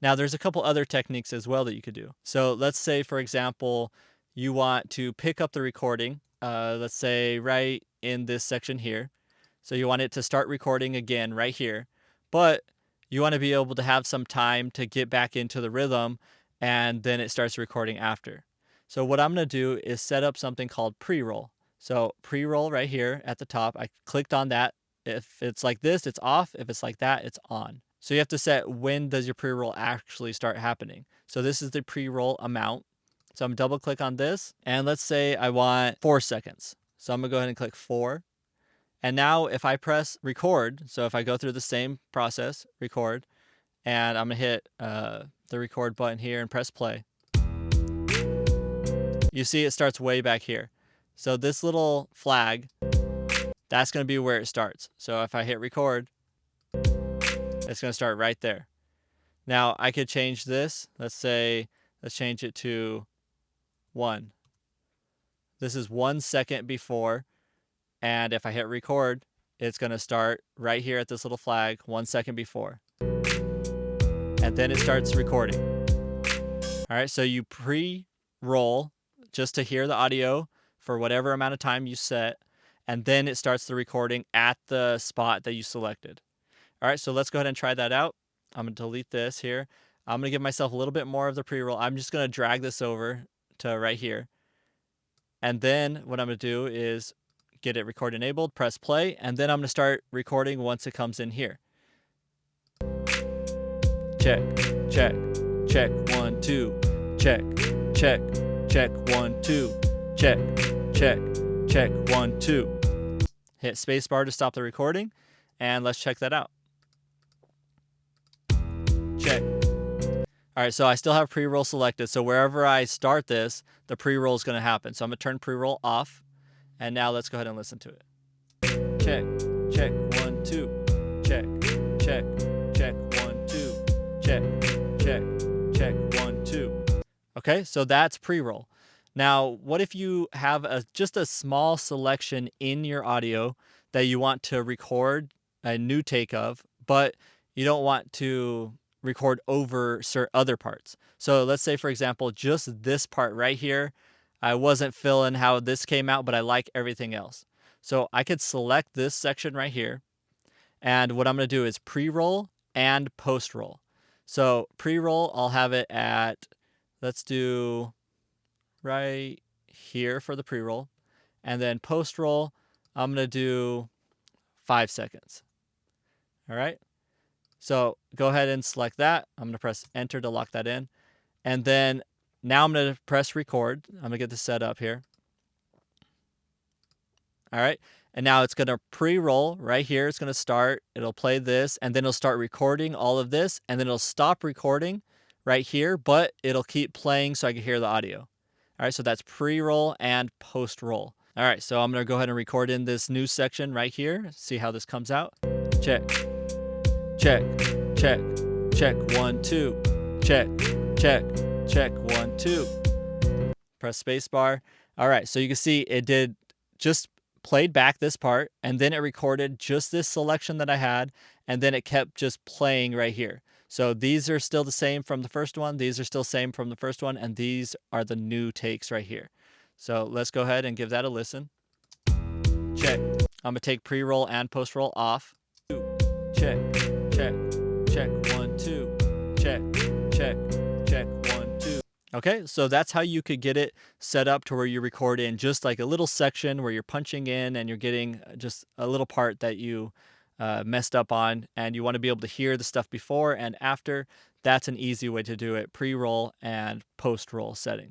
Now, there's a couple other techniques as well that you could do. So let's say, for example, you want to pick up the recording, let's say right in this section here. So you want it to start recording again right here, but you want to be able to have some time to get back into the rhythm, and then it starts recording after. So what I'm going to do is set up something called pre-roll. So pre-roll right here at the top, I clicked on that. If it's like this, it's off. If it's like that, it's on. So you have to set when does your pre-roll actually start happening. So this is the pre-roll amount. So I'm double click on this, and let's say I want 4 seconds. So I'm gonna go ahead and click 4. And now if I press record, so if I go through the same process, record, and I'm gonna hit the record button here and press play, you see it starts way back here. So this little flag, that's gonna be where it starts. So if I hit record, it's gonna start right there. Now I could change this. Let's change it to 1. This is 1 second before, and if I hit record, it's gonna start right here at this little flag 1 second before. And then it starts recording. All right, so you pre-roll just to hear the audio for whatever amount of time you set, and then it starts the recording at the spot that you selected. All right, so let's go ahead and try that out. I'm gonna delete this here. I'm gonna give myself a little bit more of the pre-roll. I'm just gonna drag this over to right here. And then what I'm gonna do is get it record enabled, press play, and then I'm gonna start recording once it comes in here. Check, check, check, 1, 2, check, check, check, 1, 2, check, check, check, 1, 2. Hit spacebar to stop the recording, and let's check that out. Check. All right, so I still have pre-roll selected. So wherever I start this, the pre-roll is going to happen. So I'm going to turn pre-roll off. And now let's go ahead and listen to it. Check, check, 1, 2, check, check, check, 1, 2, check, check, check, 1, 2. Okay, so that's pre-roll. Now, what if you have just a small selection in your audio that you want to record a new take of, but you don't want to record over other parts? So let's say, for example, just this part right here, I wasn't feeling how this came out, but I like everything else. So I could select this section right here, and what I'm going to do is pre-roll and post-roll. So pre-roll, I'll have it at, let's do right here for the pre-roll, and then post-roll, I'm going to do 5 seconds. All right. So go ahead and select that. I'm going to press enter to lock that in. And then now I'm going to press record. I'm going to get this set up here. All right. And now it's going to pre-roll right here. It's going to start. It'll play this, and then it'll start recording all of this, and then it'll stop recording right here, but it'll keep playing so I can hear the audio. All right. So that's pre-roll and post-roll. All right. So I'm going to go ahead and record in this new section right here. See how this comes out. Check. Check, check, check, 1, 2, check, check, check, 1, 2. Press spacebar. All right, so you can see it did just played back this part, and then it recorded just this selection that I had, and then it kept just playing right here. So these are still the same from the first one, these are still same from the first one, and these are the new takes right here. So let's go ahead and give that a listen. Check. I'm gonna take pre-roll and post-roll off. Check. Check, check, 1, 2, check, check, check, 1, 2. Okay, so that's how you could get it set up to where you record in just like a little section where you're punching in and you're getting just a little part that you messed up on, and you want to be able to hear the stuff before and after. That's an easy way to do it, pre-roll and post-roll settings.